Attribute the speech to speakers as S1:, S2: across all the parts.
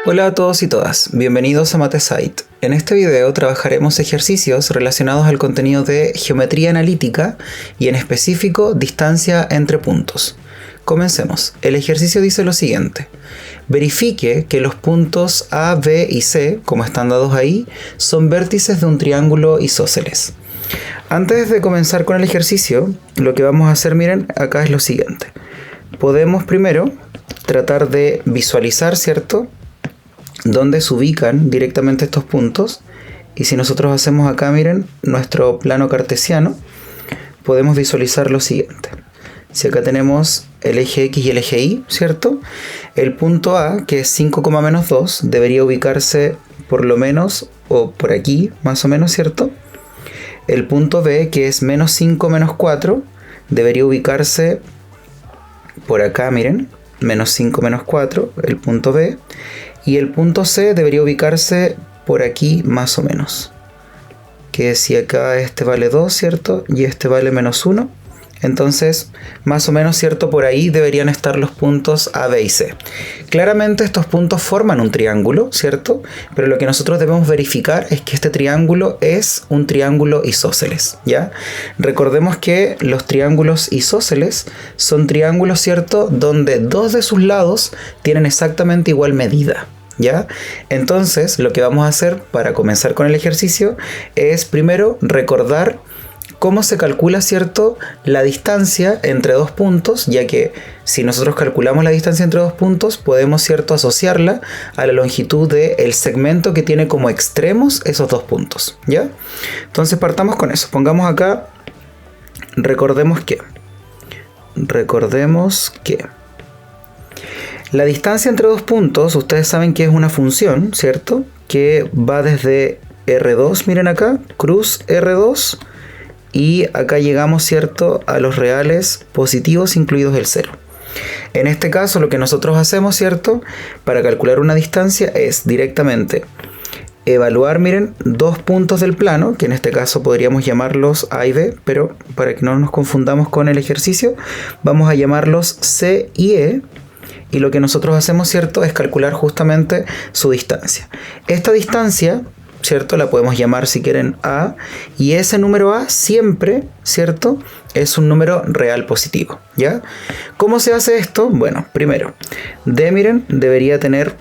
S1: Hola a todos y todas, bienvenidos a Matesite. En este video trabajaremos ejercicios relacionados al contenido de geometría analítica y en específico distancia entre puntos. Comencemos. El ejercicio dice lo siguiente. Verifique que los puntos A, B y C, como están dados ahí, son vértices de un triángulo isósceles. Antes de comenzar con el ejercicio, lo que vamos a hacer, miren, acá es lo siguiente. Podemos primero tratar de visualizar, ¿cierto?, dónde se ubican directamente estos puntos. Y si nosotros hacemos acá, miren, nuestro plano cartesiano, podemos visualizar lo siguiente. Si acá tenemos el eje X y el eje Y, ¿cierto? El punto A, que es 5,-2, debería ubicarse por lo menos, o por aquí, más o menos, ¿cierto? El punto B, que es -5-4, debería ubicarse por acá, miren, -5-4, el punto B. Y el punto C debería ubicarse por aquí más o menos. Que si acá este vale 2, ¿cierto? Y este vale -1. Entonces, más o menos, ¿cierto? Por ahí deberían estar los puntos A, B y C. Claramente estos puntos forman un triángulo, ¿cierto? Pero lo que nosotros debemos verificar es que este triángulo es un triángulo isósceles, ¿ya? Recordemos que los triángulos isósceles son triángulos, ¿cierto?, donde dos de sus lados tienen exactamente igual medida, ¿ya? Entonces, lo que vamos a hacer para comenzar con el ejercicio es primero recordar cómo se calcula, ¿cierto?, la distancia entre dos puntos, ya que si nosotros calculamos la distancia entre dos puntos, podemos, ¿cierto?, asociarla a la longitud del segmento que tiene como extremos esos dos puntos, ¿ya? Entonces partamos con eso. Pongamos acá, recordemos que la distancia entre dos puntos, ustedes saben que es una función, ¿cierto?, que va desde R2, miren acá, cruz R2, y acá llegamos, ¿cierto?, a los reales positivos incluidos el 0. En este caso lo que nosotros hacemos, ¿cierto?, para calcular una distancia es directamente evaluar, miren, dos puntos del plano, que en este caso podríamos llamarlos A y B, pero para que no nos confundamos con el ejercicio, vamos a llamarlos C y E. Y lo que nosotros hacemos, ¿cierto?, es calcular justamente su distancia. Esta distancia, ¿cierto?, la podemos llamar, si quieren, A, y ese número A siempre, ¿cierto?, es un número real positivo, ¿ya? ¿Cómo se hace esto? Bueno, primero, D, miren, debería tener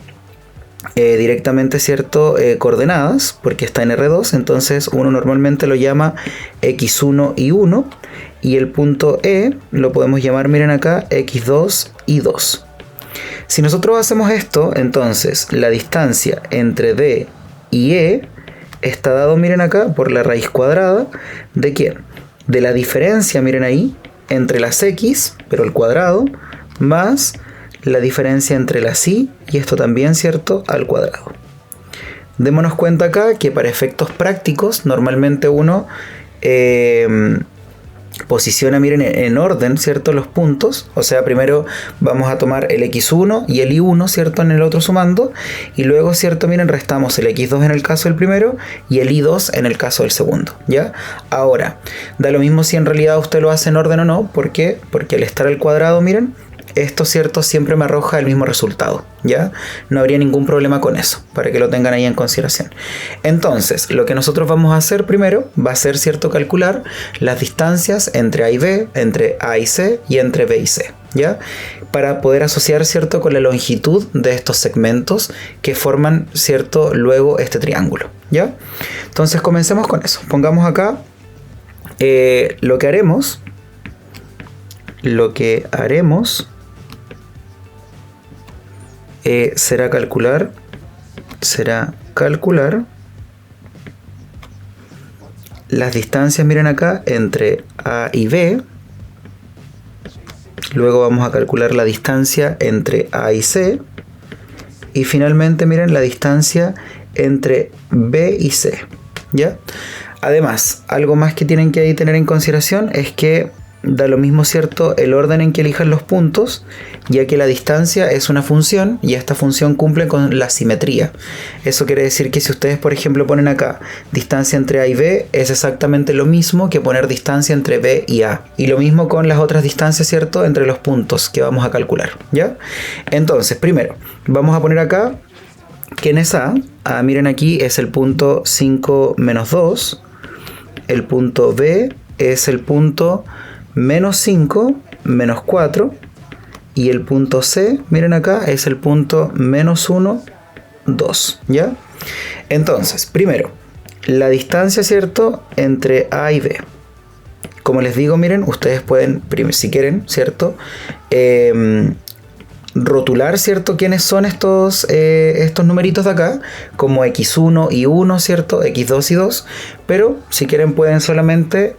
S1: directamente, ¿cierto?, coordenadas, porque está en R2, entonces uno normalmente lo llama X1 y 1, y el punto E lo podemos llamar, miren acá, X2 y 2. Si nosotros hacemos esto, entonces la distancia entre D y E está dado, miren acá, por la raíz cuadrada ¿de quién? De la diferencia, miren ahí, entre las X, pero al cuadrado, más la diferencia entre las Y, y esto también, ¿cierto?, al cuadrado. Démonos cuenta acá que para efectos prácticos, normalmente uno posiciona, miren, en orden, ¿cierto?, los puntos. O sea, primero vamos a tomar el X1 y el Y1, ¿cierto?, en el otro sumando. Y luego, ¿cierto?, miren, restamos el X2 en el caso del primero y el Y2 en el caso del segundo, ¿ya? Ahora, da lo mismo si en realidad usted lo hace en orden o no. ¿Por qué? Porque al estar al cuadrado, miren, esto, ¿cierto?, siempre me arroja el mismo resultado, ¿ya? No habría ningún problema con eso, para que lo tengan ahí en consideración. Entonces, lo que nosotros vamos a hacer primero va a ser, ¿cierto?, calcular las distancias entre A y B, entre A y C y entre B y C, ¿ya? Para poder asociar, ¿cierto?, con la longitud de estos segmentos que forman, ¿cierto?, luego este triángulo, ¿ya? Entonces, comencemos con eso. Pongamos acá lo que haremos será calcular las distancias, miren acá, entre A y B. Luego vamos a calcular la distancia entre A y C. Y finalmente, miren, la distancia entre B y C, ¿ya? Además, algo más que tienen que ahí tener en consideración es que da lo mismo, ¿cierto?, el orden en que elijan los puntos, ya que la distancia es una función y esta función cumple con la simetría. Eso quiere decir que si ustedes, por ejemplo, ponen acá distancia entre A y B, es exactamente lo mismo que poner distancia entre B y A. Y lo mismo con las otras distancias, ¿cierto?, entre los puntos que vamos a calcular, ¿ya? Entonces, primero, vamos a poner acá ¿Quién es A? A, miren aquí, es el punto 5 menos 2. El punto B es el punto menos 5 menos 4. Y el punto C, miren acá, es el punto menos 1, 2. ¿Ya? Entonces, primero, la distancia, ¿cierto?, entre A y B. Como les digo, miren, ustedes pueden, si quieren, ¿cierto?, rotular, ¿cierto?, quiénes son estos numeritos de acá, como x1 y 1, ¿cierto?, x2 y 2, pero si quieren pueden solamente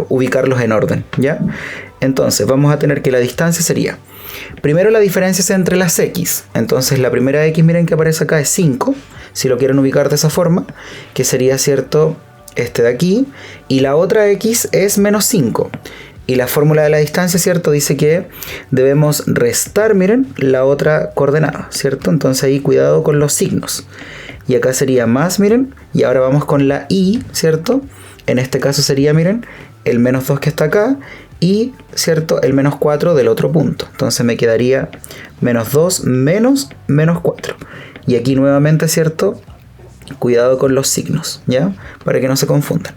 S1: ubicarlos en orden, ¿ya? Entonces vamos a tener que la distancia sería, primero la diferencia es entre las x, entonces la primera x, miren que aparece acá, es 5, si lo quieren ubicar de esa forma, que sería, ¿cierto?, este de aquí, y la otra x es menos 5. Y la fórmula de la distancia, ¿cierto?, dice que debemos restar, miren, la otra coordenada, ¿cierto? Entonces ahí cuidado con los signos. Y acá sería más, miren, y ahora vamos con la y, ¿cierto? En este caso sería, miren, el menos 2 que está acá y, ¿cierto?, el menos 4 del otro punto. Entonces me quedaría menos 2 menos 4. Y aquí nuevamente, ¿cierto?, cuidado con los signos, ¿ya? Para que no se confundan.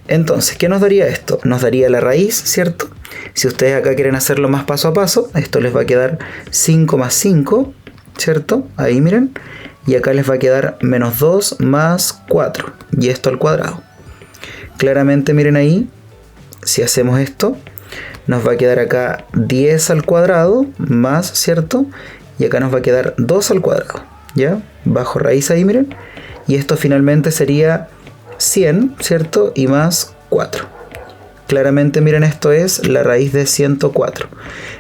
S1: Entonces, ¿qué nos daría esto? Nos daría la raíz, ¿cierto? Si ustedes acá quieren hacerlo más paso a paso, esto les va a quedar 5 más 5, ¿cierto? Ahí miren. Y acá les va a quedar menos 2 más 4. Y esto al cuadrado. Claramente miren ahí, si hacemos esto, nos va a quedar acá 10 al cuadrado más, ¿cierto? Y acá nos va a quedar 2 al cuadrado, ¿ya? Bajo raíz ahí, miren. Y esto finalmente sería 100, ¿cierto? Y más 4. Claramente, miren, esto es la raíz de 104.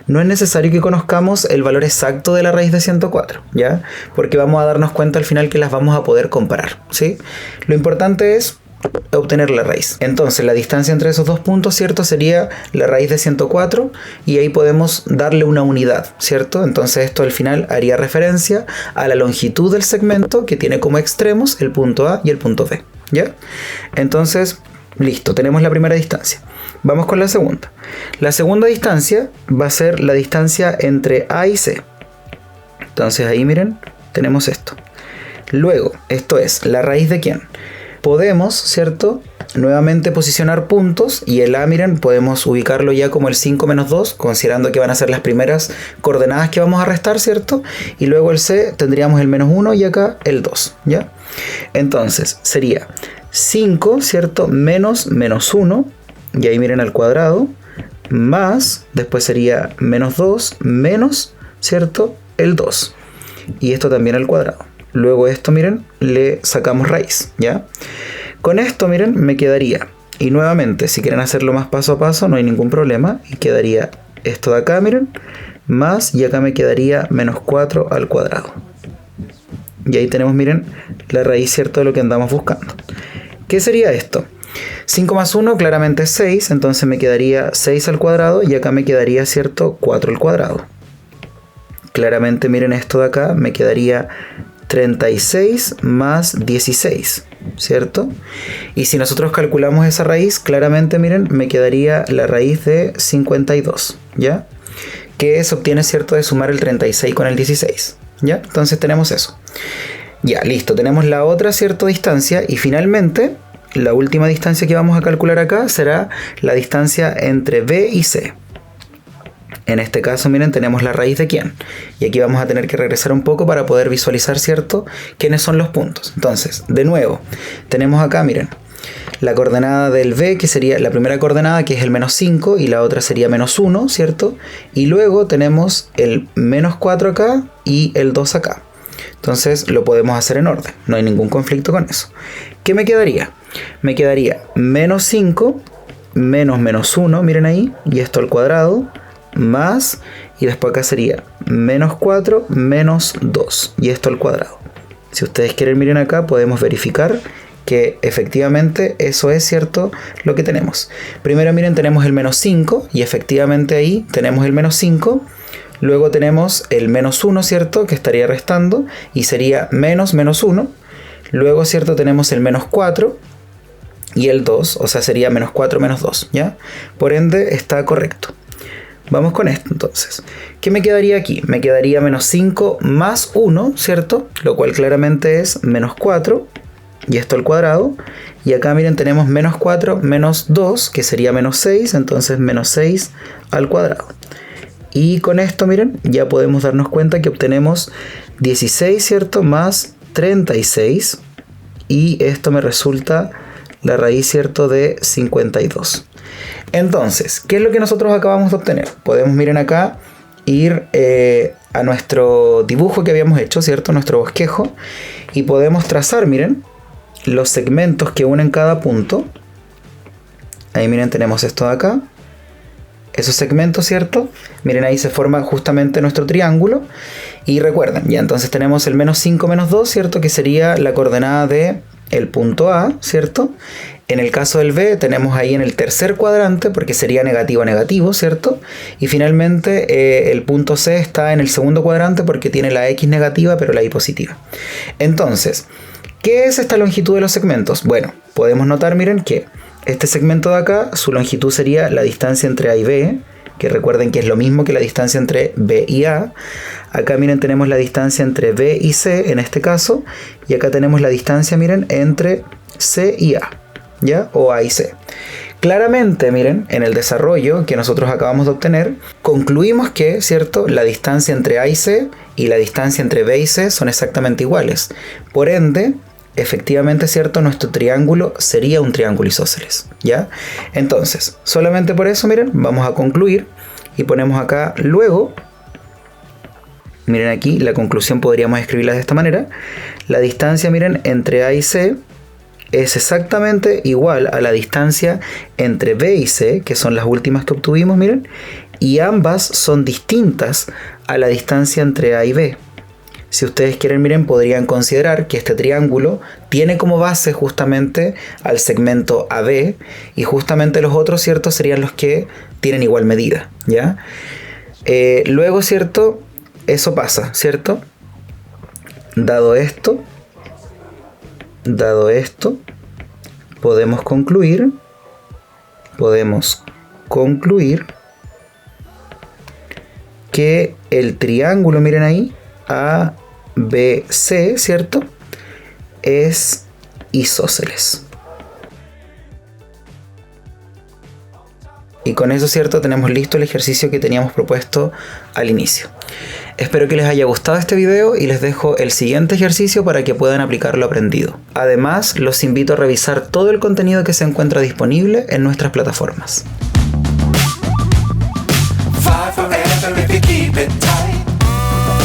S1: No es necesario que conozcamos el valor exacto de la raíz de 104, ¿ya? Porque vamos a darnos cuenta al final que las vamos a poder comparar, ¿sí? Lo importante es obtener la raíz. Entonces, la distancia entre esos dos puntos, ¿cierto?, sería la raíz de 104 y ahí podemos darle una unidad, ¿cierto? Entonces, esto al final haría referencia a la longitud del segmento que tiene como extremos el punto A y el punto B, ¿ya? Entonces, listo, tenemos la primera distancia. Vamos con la segunda. La segunda distancia va a ser la distancia entre A y C. Entonces, ahí miren, tenemos esto. Luego, esto es la raíz de ¿quién? Podemos, ¿cierto?, nuevamente posicionar puntos y el A, miren, podemos ubicarlo ya como el 5 menos 2, considerando que van a ser las primeras coordenadas que vamos a restar, ¿cierto? Y luego el C tendríamos el menos 1 y acá el 2, ¿ya? Entonces sería 5, ¿cierto?, menos 1, y ahí miren al cuadrado, más, después sería menos 2, menos, ¿cierto?, el 2. Y esto también al cuadrado. Luego esto, miren, le sacamos raíz, ¿ya? Con esto, miren, me quedaría, y nuevamente, si quieren hacerlo más paso a paso, no hay ningún problema, y quedaría esto de acá, miren, más, y acá me quedaría menos 4 al cuadrado. Y ahí tenemos, miren, la raíz, ¿cierto?, de lo que andamos buscando. ¿Qué sería esto? 5 más 1 claramente es 6, entonces me quedaría 6 al cuadrado, y acá me quedaría, ¿cierto?, 4 al cuadrado. Claramente, miren, esto de acá me quedaría 36 más 16, ¿cierto? Y si nosotros calculamos esa raíz, claramente, miren, me quedaría la raíz de 52, ¿ya? Que se obtiene, ¿cierto?, de sumar el 36 con el 16, ¿ya? Entonces tenemos eso. Ya, listo, tenemos la otra, ¿cierto?, distancia, y finalmente, la última distancia que vamos a calcular acá será la distancia entre B y C. En este caso, miren, tenemos la raíz de ¿quién? Y aquí vamos a tener que regresar un poco para poder visualizar, ¿cierto?, quiénes son los puntos. Entonces, de nuevo, tenemos acá, miren, la coordenada del B, que sería la primera coordenada, que es el menos 5, y la otra sería menos 1, ¿cierto? Y luego tenemos el menos 4 acá y el 2 acá. Entonces, lo podemos hacer en orden, no hay ningún conflicto con eso. ¿Qué me quedaría? Me quedaría menos 5 menos 1, miren ahí, y esto al cuadrado, más, y después acá sería menos 4 menos 2, y esto al cuadrado. Si ustedes quieren, miren acá, podemos verificar que efectivamente eso es, ¿cierto?, lo que tenemos. Primero, miren, tenemos el menos 5, y efectivamente ahí tenemos el menos 5. Luego tenemos el menos 1, ¿cierto?, que estaría restando, y sería menos 1. Luego, ¿cierto?, tenemos el menos 4 y el 2, o sea, sería menos 4 menos 2, ¿ya? Por ende, está correcto. Vamos con esto entonces. ¿Qué me quedaría aquí? Me quedaría menos 5 más 1, ¿cierto? Lo cual claramente es menos 4. Y esto al cuadrado. Y acá miren tenemos menos 4 menos 2, que sería menos 6. Entonces menos 6 al cuadrado. Y con esto miren ya podemos darnos cuenta que obtenemos 16, ¿cierto? Más 36. Y esto me resulta la raíz, ¿cierto? De 52. Entonces, ¿qué es lo que nosotros acabamos de obtener? Podemos, miren acá, ir a nuestro dibujo que habíamos hecho, ¿cierto? Nuestro bosquejo. Y podemos trazar, miren, los segmentos que unen cada punto. Ahí, miren, tenemos esto de acá. Esos segmentos, ¿cierto? Miren, ahí se forma justamente nuestro triángulo. Y recuerden, ya entonces tenemos el menos 5 menos 2, ¿cierto? Que sería la coordenada de el punto A, ¿cierto? En el caso del B tenemos ahí en el tercer cuadrante porque sería negativo negativo, ¿cierto? Y finalmente el punto C está en el segundo cuadrante porque tiene la X negativa pero la Y positiva. Entonces, ¿qué es esta longitud de los segmentos? Bueno, podemos notar, miren, que este segmento de acá, su longitud sería la distancia entre A y B, que recuerden que es lo mismo que la distancia entre B y A. Acá miren tenemos la distancia entre B y C en este caso, y acá tenemos la distancia, miren, entre C y A, ¿ya? O A y C. Claramente, miren, en el desarrollo que nosotros acabamos de obtener, concluimos que, ¿cierto?, la distancia entre A y C y la distancia entre B y C son exactamente iguales. Por ende, efectivamente, ¿cierto?, nuestro triángulo sería un triángulo isósceles, ¿ya? Entonces, solamente por eso, miren, vamos a concluir y ponemos acá luego. Miren aquí, la conclusión podríamos escribirla de esta manera. La distancia, miren, entre A y C es exactamente igual a la distancia entre B y C, que son las últimas que obtuvimos, miren, y ambas son distintas a la distancia entre A y B. Si ustedes quieren, miren, podrían considerar que este triángulo tiene como base justamente al segmento AB y justamente los otros, ¿cierto?, serían los que tienen igual medida, ¿ya? Luego, ¿cierto?, eso pasa, ¿cierto? Dado esto, podemos concluir que el triángulo, miren ahí, ABC, ¿cierto?, es isósceles. Y con eso, ¿cierto?, tenemos listo el ejercicio que teníamos propuesto al inicio. Espero que les haya gustado este video y les dejo el siguiente ejercicio para que puedan aplicar lo aprendido. Además, los invito a revisar todo el contenido que se encuentra disponible en nuestras plataformas.